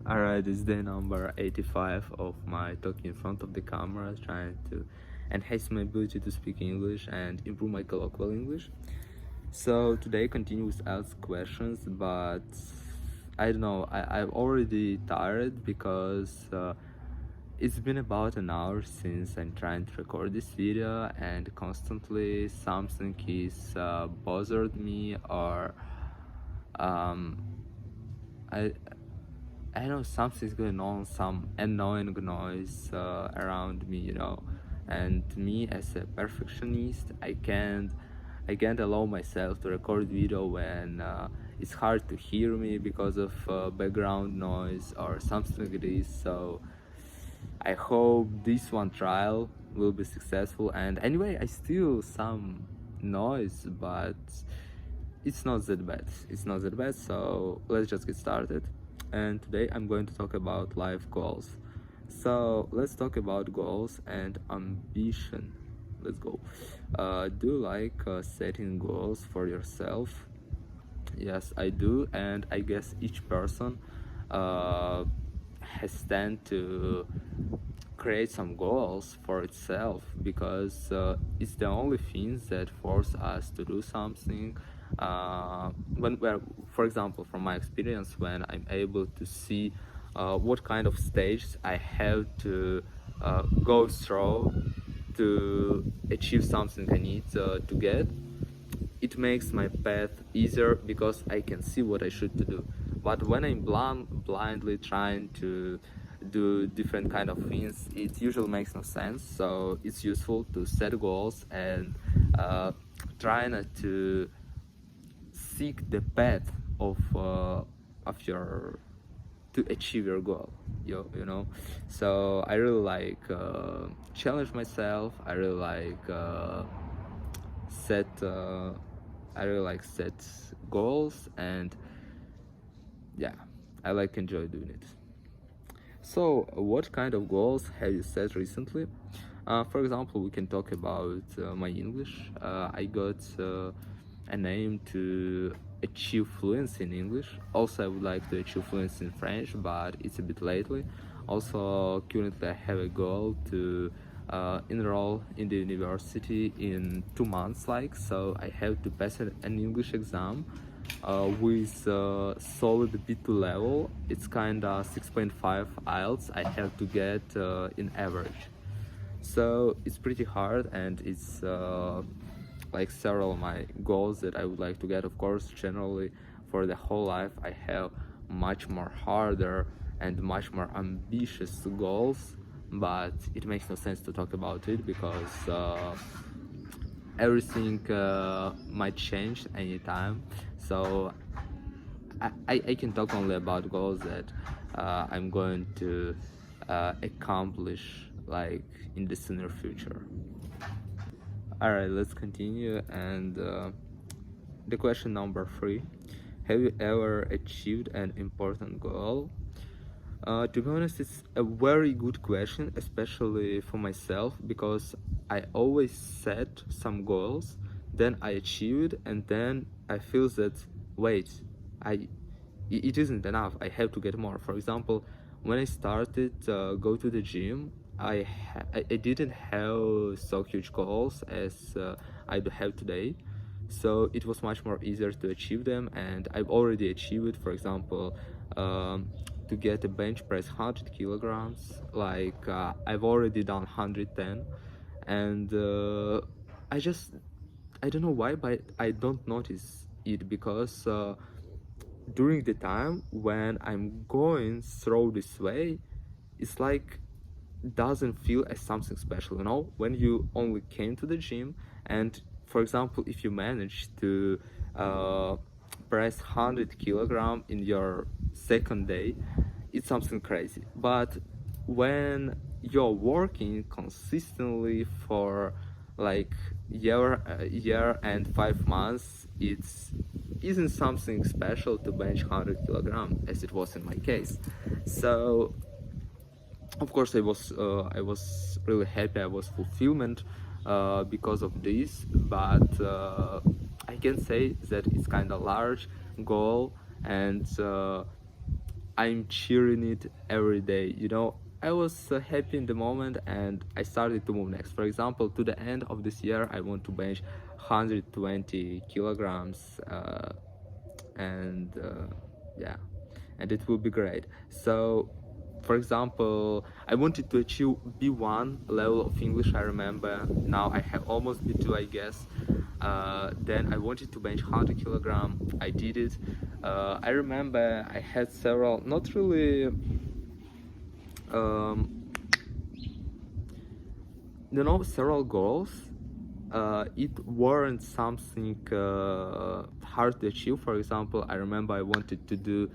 Alright, it's day number 85 of my talking in front of the camera, trying to enhance my ability to speak English and improve my colloquial English. So today continue with ask questions, but I don't know, I'm already tired because it's been about an hour since I'm trying to record this video and constantly something is bothered me or um, I I know something's going on, some annoying noise around me, And me as a perfectionist, I can't allow myself to record video when it's hard to hear me because of background noise or something like this. So I hope this one trial will be successful. And anyway, I still some noise, but it's not that bad. It's not that bad. So let's just get started. And today I'm going to talk about life goals. So let's talk about goals and ambition. Let's go. Do you like setting goals for yourself? Yes, I do, and I guess each person uh, has tend to create some goals for itself because it's the only things that force us to do something. Well, for example, from my experience, when I'm able to see what kind of stages I have to go through to achieve something I need to get, it makes my path easier because I can see what I should to do. But when I'm blindly trying to do different kind of things, it usually makes no sense. So it's useful to set goals and try not to seek the path of your to achieve your goal. You know. So I really like challenge myself. I really like set set goals, and yeah, I like enjoy doing it. So what kind of goals have you set recently? For example, we can talk about my English. I got an aim to achieve fluency in English. Also, I would like to achieve fluency in French, but it's a bit lately. Also, currently I have a goal to enroll in the university in 2 months, so I have to pass an English exam with solid B2 level. It's kinda 6.5 IELTS I have to get in average. So it's pretty hard, and it's like several of my goals that I would like to get. Of course, generally for the whole life I have much more harder and much more ambitious goals, but it makes no sense to talk about it because everything might change anytime. So I can talk only about goals that I'm going to accomplish like in the near future. Alright, let's continue. And the question number 3: have you ever achieved an important goal? To be honest, it's a very good question, especially for myself, because I always set some goals, then I achieve it, and then I feel that wait, it isn't enough. I have to get more. For example, when I started go to the gym, I didn't have so huge goals as I do have today, so it was much more easier to achieve them, and I've already achieved it. For example, to get a bench press 100 kilograms, I've already done 110, and I don't know why, but I don't notice it because during the time when I'm going through this way, it's like doesn't feel as something special, when you only came to the gym. And for example, if you manage to press 100 kilogram in your second day, it's something crazy. But when you're working consistently for like year and 5 months, it's isn't something special to bench 100 kilogram as it was in my case. So of course I was really happy. I was fulfillment because of this, but I can say that it's kind of large goal, and I'm cheering it every day. I was happy in the moment and I started to move next. For example, to the end of this year, I want to bench 120 kilograms, and yeah, and it will be great. So, for example, I wanted to achieve B1 level of English. I remember now I have almost B2, I guess. Then I wanted to bench 100 kilogram. I did it. I remember I had several, not really, several goals. It weren't something hard to achieve. For example, I remember I wanted to do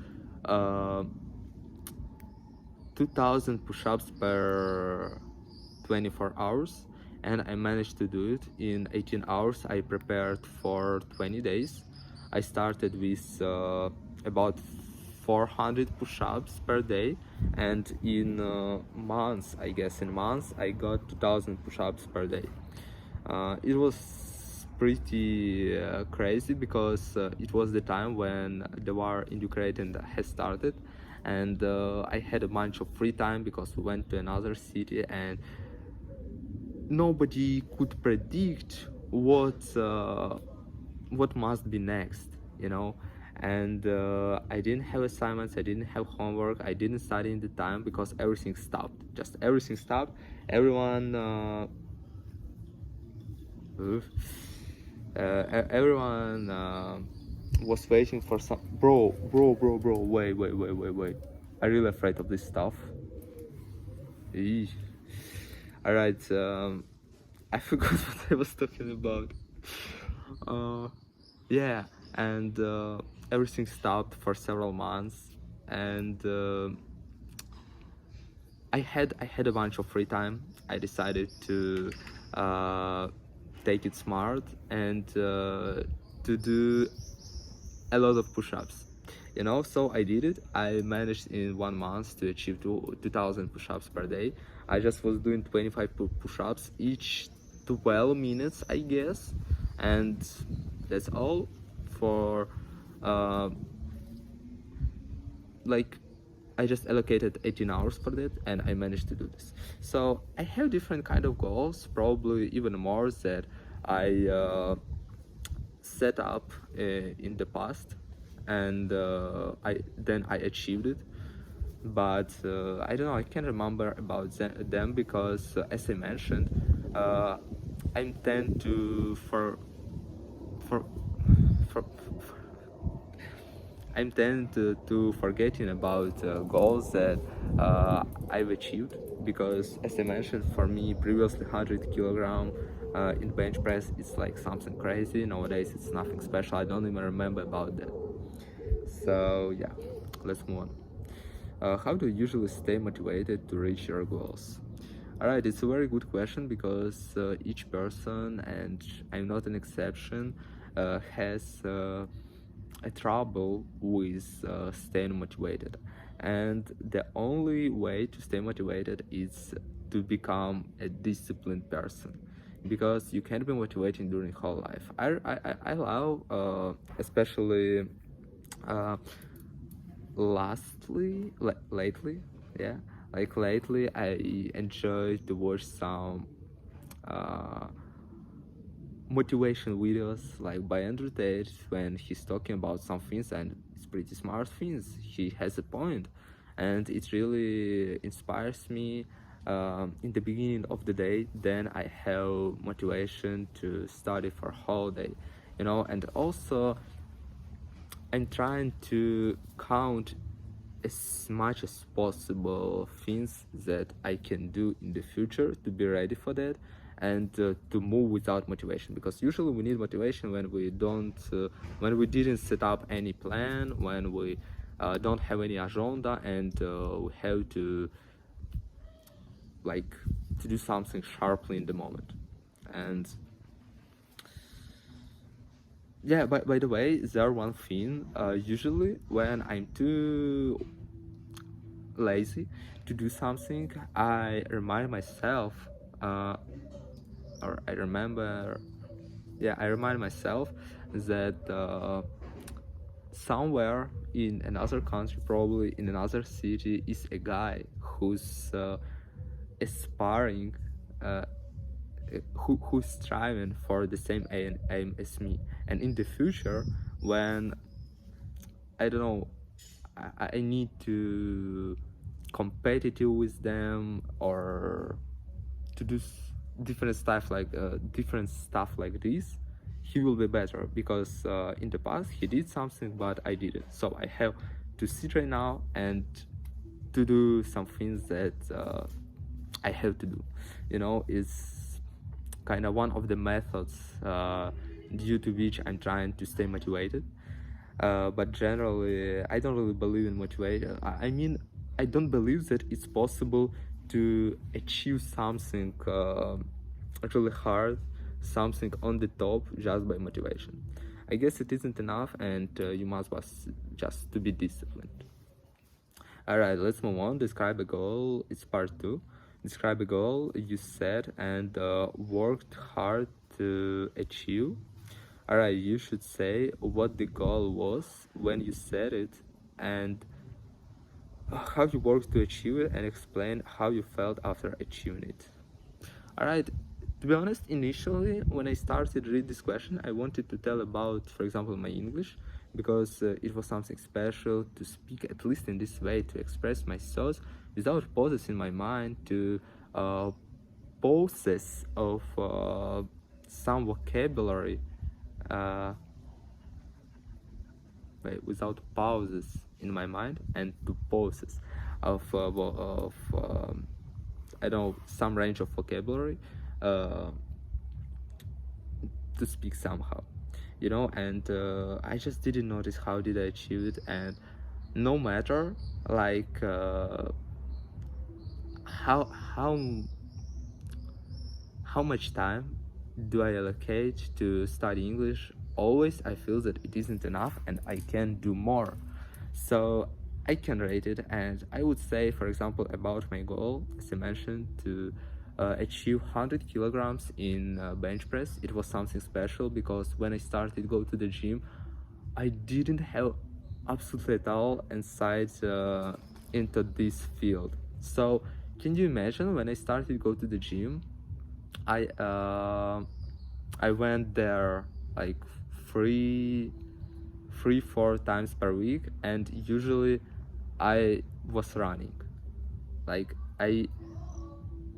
uh, 2000 push-ups per 24 hours, and I managed to do it in 18 hours. I prepared for 20 days. I started with about 400 push-ups per day, and in months, I guess in months, I got 2000 push-ups per day. It was pretty crazy because it was the time when the war in Ukraine has started, and I had a bunch of free time because we went to another city, and nobody could predict what must be next, and I didn't have assignments, I didn't have homework, I didn't study in the time because everything stopped. Just everything stopped. Everyone everyone was waiting for some. Bro, wait. I'm really afraid of this stuff. Eesh. All right, I forgot what I was talking about. uh yeah, and everything stopped for several months, and I had a bunch of free time. I decided to uh, take it smart and to do a lot of push-ups. So I did it. I managed in 1 month to achieve 2000 push-ups per day. I just was doing 25 push-ups each 12 minutes, I guess, and that's all for uh, like I just allocated 18 hours for that, and I managed to do this. So I have different kind of goals, probably even more that I set up in the past, and I achieved it. But I don't know. I can't remember about them because, as I mentioned, I tend to for for I'm tend to forgetting about goals that I've achieved, because, as I mentioned, for me previously 100 kilogram in bench press it's like something crazy. Nowadays it's nothing special. I don't even remember about that. So yeah, let's move on. How do you usually stay motivated to reach your goals? All right, it's a very good question because each person, and I'm not an exception, has a trouble with staying motivated. And the only way to stay motivated is to become a disciplined person, because you can't be motivated during whole life. I love, especially uh, lately, yeah, like lately I enjoy to watch some uh, motivation videos like by Andrew Tate, when he's talking about some things, and it's pretty smart things. He has a point, and it really inspires me in the beginning of the day. Then I have motivation to study for whole day, and also I'm trying to count as much as possible things that I can do in the future to be ready for that, and to move without motivation, because usually we need motivation when when we didn't set up any plan, when we don't have any agenda, and we have to like to do something sharply in the moment. And yeah, by the way, there one thing, usually when I'm too lazy to do something, I remind myself, uh, or I remember, yeah, I remind myself that somewhere in another country, probably in another city, is a guy who's aspiring, uh, who's striving for the same aim as me. And in the future, when I don't know, I need to competitive with them, or to do different stuff like this, he will be better, because in the past he did something but I didn't. So I have to sit right now and to do some things that I have to do. Is kind of one of the methods due to which I'm trying to stay motivated. But generally, I don't really believe in motivation. I mean, I don't believe that it's possible to achieve something really hard, something on the top, just by motivation. I guess it isn't enough, and you must just to be disciplined. All right, let's move on. Describe a goal. It's part two. Describe a goal you set and worked hard to achieve. All right, you should say what the goal was when you set it, and how you worked to achieve it, and explain how you felt after achieving it. All right, to be honest, initially when I started read this question, I wanted to tell about, for example, my English, because it was something special to speak at least in this way, to express my thoughts without pauses in my mind, to process of some vocabulary without pauses in my mind, and to pauses of I don't know, some range of vocabulary to speak somehow, and I just didn't notice how did I achieve it. And no matter like how much time do I allocate to study English, always I feel that it isn't enough and I can do more. So I can rate it, and I would say, for example, about my goal, as I mentioned, to achieve 100 kilograms in bench press. It was something special, because when I started go to the gym, I didn't have absolutely at all insight into this field. So can you imagine, when I started go to the gym, I went there like three 4 times per week, and usually I was running. Like, I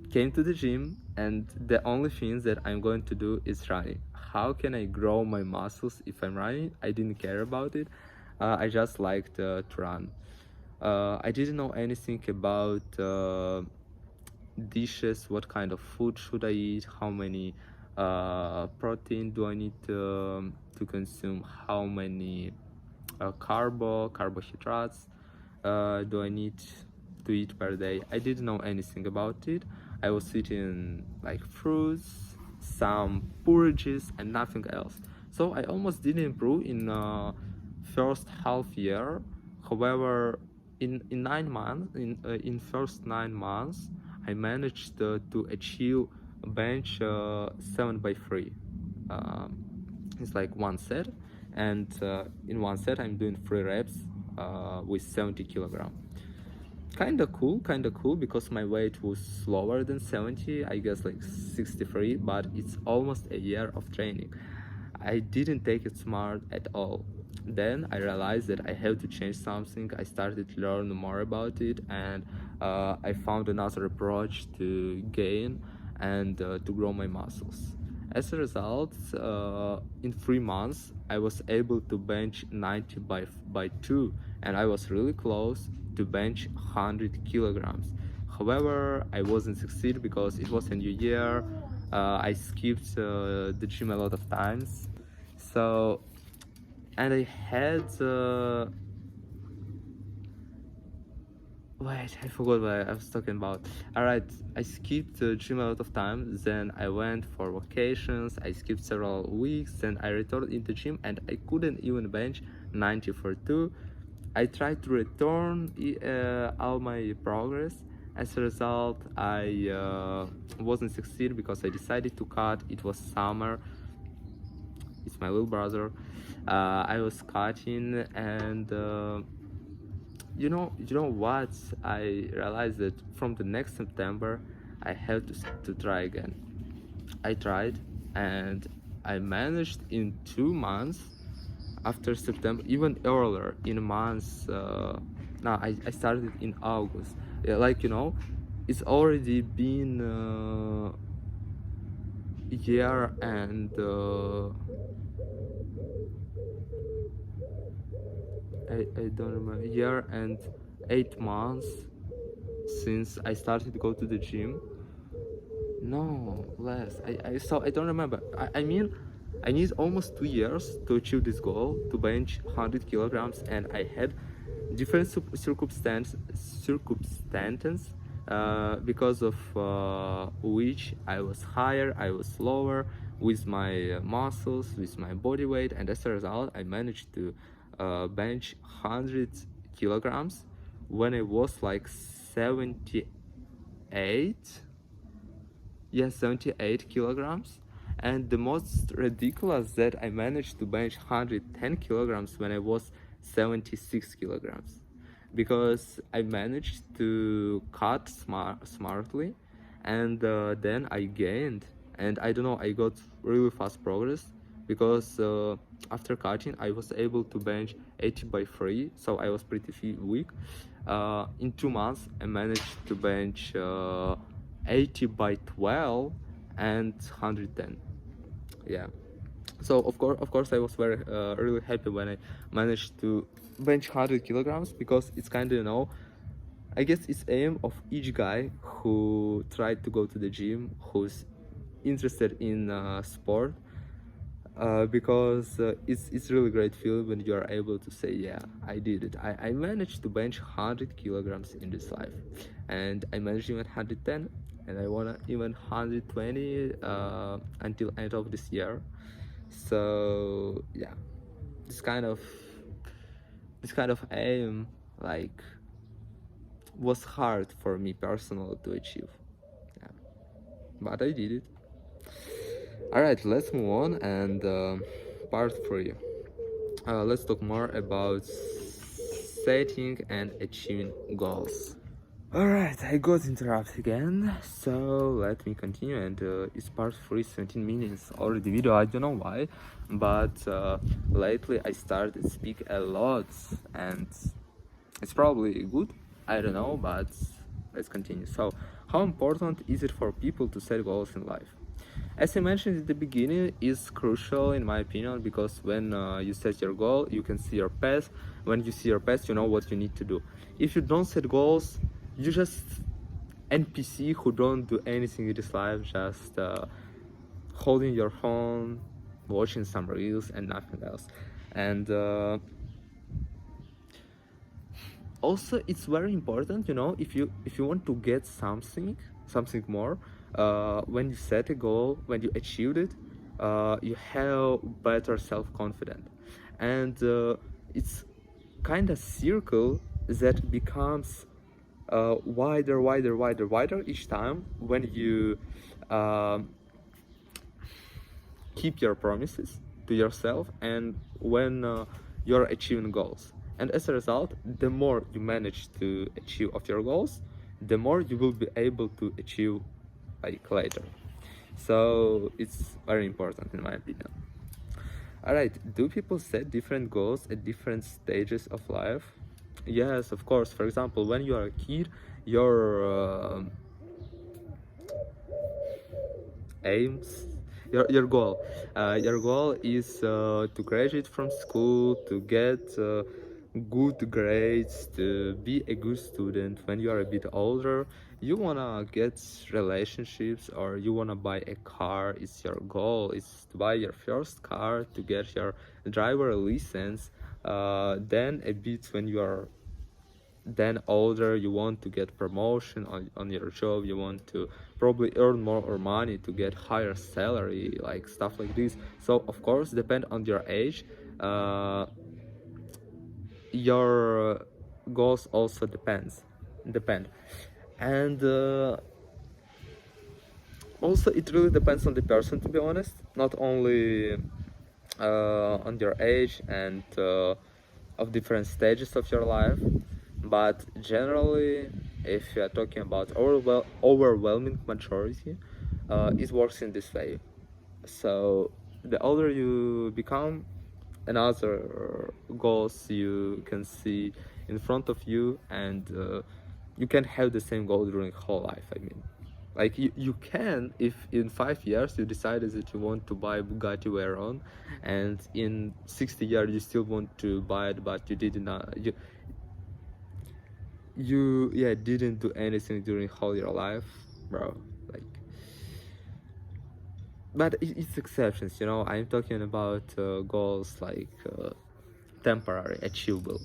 came to the gym and the only thing that I'm going to do is running. How can I grow my muscles if I'm running? I didn't care about it. I just liked to run. I didn't know anything about dishes, what kind of food should I eat, how many protein do I need to consume, how many carbohydrates do I need to eat per day. I didn't know anything about it. I was eating like fruits, some porridges, and nothing else. So I almost didn't improve in first half year. However, in 9 months, in first 9 months, I managed to achieve bench 7 by 3. It's like one set, and in one set I'm doing 3 reps with 70 kilograms. Kinda cool, because my weight was lower than 70, I guess like 63, but it's almost a year of training. I didn't take it smart at all. Then I realized that I have to change something. I started to learn more about it, and I found another approach to gain and to grow my muscles. As a result, in 3 months, I was able to bench 90 by 2, and I was really close to bench 100 kilograms. However, I wasn't succeed because it was a new year. I skipped the gym a lot of times. So, and I had wait, I forgot what I was talking about. Alright, I skipped the gym a lot of times, then I went for vacations, I skipped several weeks, then I returned in the gym and I couldn't even bench 90 for 2. I tried to return all my progress. As a result, I wasn't succeed because I decided to cut. It was summer. with my little brother. I was cutting, and you know what? I realized that from the next September, I have to try again. I tried, and I managed in 2 months after September, even earlier in months. No, I started in August. Yeah, like it's already been a year and I don't remember, year and 8 months since I started to go to the gym. No, less. I don't remember. I mean, I need almost 2 years to achieve this goal to bench 100 kilograms, and I had different circumstances because of which I was higher, I was lower with my muscles, with my body weight, and as a result, I managed to bench 100 kilograms when I was like 78. Yes, 78 kilograms. And the most ridiculous that I managed to bench 110 kilograms when I was 76 kilograms, because I managed to cut smartly, and then I gained, and I don't know, I got really fast progress, because after cutting I was able to bench 80 by 3, so I was pretty weak. In 2 months I managed to bench 80 by 12 and 110. Yeah, so of course I was very really happy when I managed to bench 100 kilograms, because it's kind of, I guess it's aim of each guy who tried to go to the gym, who's interested in sport, because it's really great feeling when you are able to say, yeah, I did it. I managed to bench 100 kilograms in this life, and I managed even 110, and I wanna even 120 until end of this year. So yeah, this kind of aim, like, was hard for me personally to achieve. Yeah, but I did it. All right, let's move on, and part 3. Let's talk more about setting and achieving goals. Alright, I got interrupted again, so let me continue, and it's part 3, 17 minutes already video. I don't know why, but lately I started to speak a lot, and it's probably good, I don't know, but let's continue. So, how important is it for people to set goals in life? As I mentioned at the beginning, is crucial in my opinion, because when you set your goal, you can see your path. When you see your path, you know what you need to do. If you don't set goals, you just NPC who don't do anything in this life, just holding your phone, watching some reels and nothing else. And also it's very important, if you want to get something more, when you set a goal, when you achieved it, you have better self-confidence, and it's kind of circle that becomes wider each time when you keep your promises to yourself, and when you're achieving goals. And as a result, the more you manage to achieve of your goals, the more you will be able to achieve like later. So it's very important in my opinion. All right, do people set different goals at different stages of life? Yes, of course. For example, when you are a kid, your aims, your goal, is to graduate from school, to get good grades, to be a good student. When you are a bit older, you wanna get relationships, or you wanna buy a car. It's your goal is to buy your first car, to get your driver license. Then a bit when you are then older, you want to get promotion on your job, you want to probably earn more money to get higher salary, like stuff like this. So of course, depend on your age, your goals also depend, and also it really depends on the person, to be honest. Not only on your age and of different stages of your life. But generally, if you are talking about overwhelming majority, it works in this way. So the older you become, another goals you can see in front of you, and you can have the same goal during whole life. I mean, like you can, if in 5 years you decided that you want to buy Bugatti Veyron, and in 60 years you still want to buy it, but you did not, you yeah, didn't do anything during whole your life, bro. Like, but it's exceptions, you know. I'm talking about goals like temporary, achievable.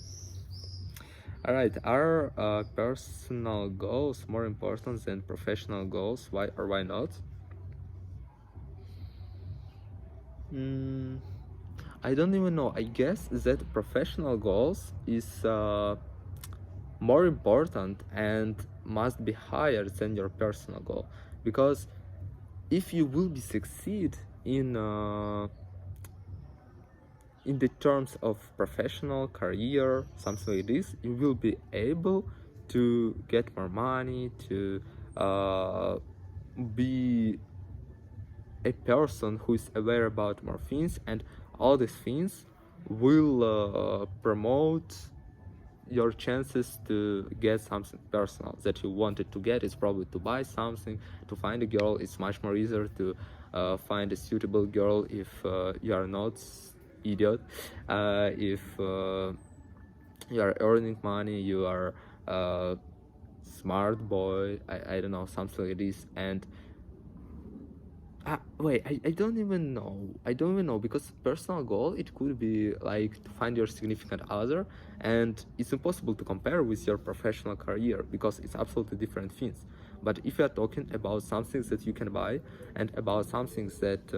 All right, are personal goals more important than professional goals? Why or why not? Mm, I don't even know. I guess that professional goals is more important and must be higher than your personal goal, because if you will be succeed in the terms of professional career, something like this, you will be able to get more money, to be a person who is aware about more things, and all these things will promote your chances to get something personal that you wanted to get. Is probably to buy something, to find a girl. It's much more easier to find a suitable girl if you are not idiot, if you are earning money, you are a smart boy, I don't know, something like this. And wait, I don't even know. I don't even know, because personal goal, it could be like to find your significant other, and it's impossible to compare with your professional career because it's absolutely different things. But if you are talking about some things that you can buy, and about some things that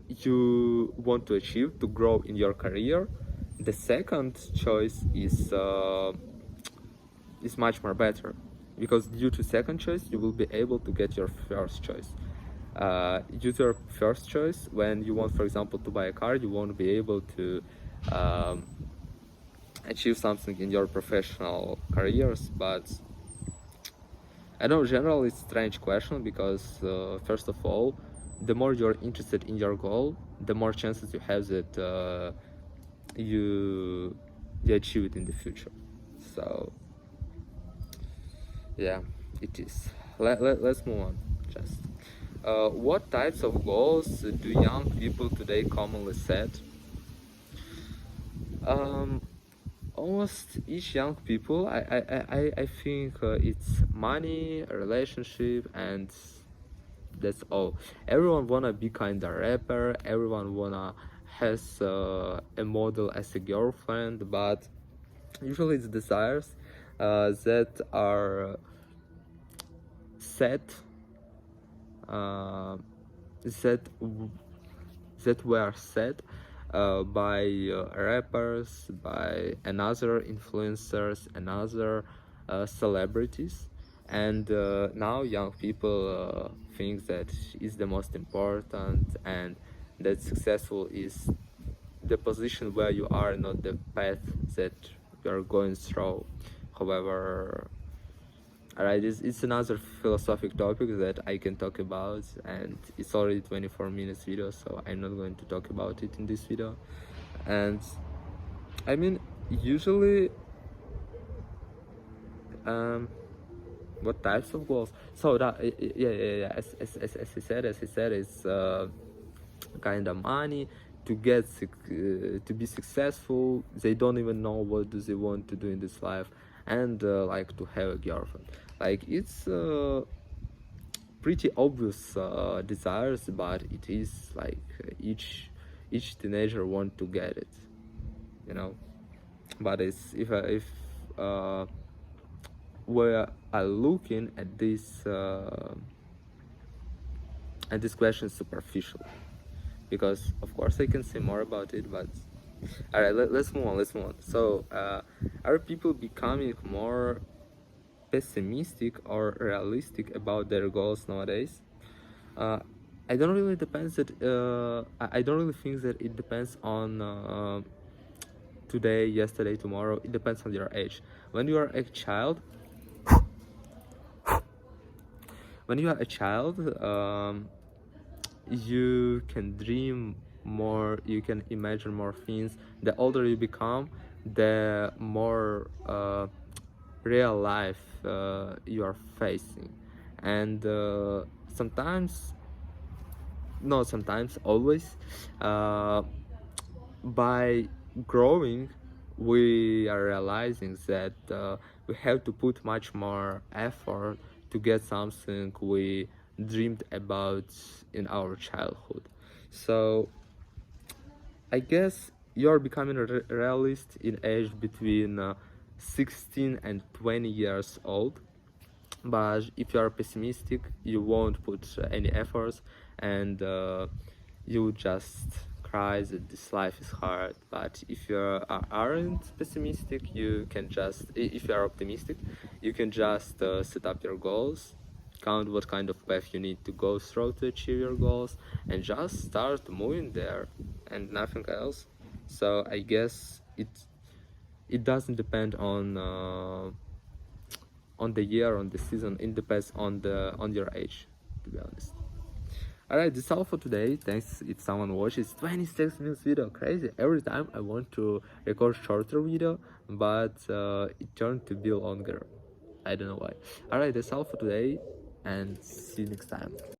you want to achieve to grow in your career, the second choice is much more better, because due to second choice you will be able to get your first choice. Due to your first choice, when you want, for example, to buy a car, you won't be able to um, achieve something in your professional careers. But I know generally it's a strange question, because first of all, the more you're interested in your goal, the more chances you have that you you achieve it in the future. So yeah, it is. Let's move on. Just what types of goals do young people today commonly set? um, Almost each young people, I think it's money, a relationship, and that's all. Everyone wanna be kinda rapper, everyone wanna has a model as a girlfriend, but usually it's desires that are set, uh, that that were set by rappers, by another influencers, another celebrities, and now young people think that is the most important, and that successful is the position where you are, not the path that you are going through. However, alright, it's another philosophic topic that I can talk about, and it's already 24 minutes video, so I'm not going to talk about it in this video. And I mean, usually, um, what types of goals? So that yeah. As I said, it's kind of money to get to be successful. They don't even know what do they want to do in this life, and like to have a girlfriend. Like it's pretty obvious desires, but it is like each teenager want to get it, you know. But it's if we are looking at this question superficial, because of course I can say more about it, but all right, let's move on. Let's move on. So are people becoming more pessimistic or realistic about their goals nowadays? uh, I don't really depends that I don't really think that it depends on today, yesterday, tomorrow. It depends on your age. When you are a child, when you are a child, you can dream more, you can imagine more things. The older you become, the more real life you are facing. And sometimes, no, sometimes, always, uh, by growing, we are realizing that we have to put much more effort to get something we dreamed about in our childhood. So I guess you're becoming a realist in age between 16 and 20 years old. But if you are pessimistic, you won't put any efforts, and you just cry that this life is hard. But if you aren't pessimistic, you can just, if you are optimistic, you can just set up your goals, count what kind of path you need to go through to achieve your goals, and just start moving there, and nothing else. So I guess it doesn't depend on the year, on the season. It depends on your age, to be honest. Alright, that's all for today. Thanks if someone watches 26 minutes video. Crazy. Every time I want to record shorter video, but it turned to be longer. I don't know why. Alright, that's all for today, and see you next time.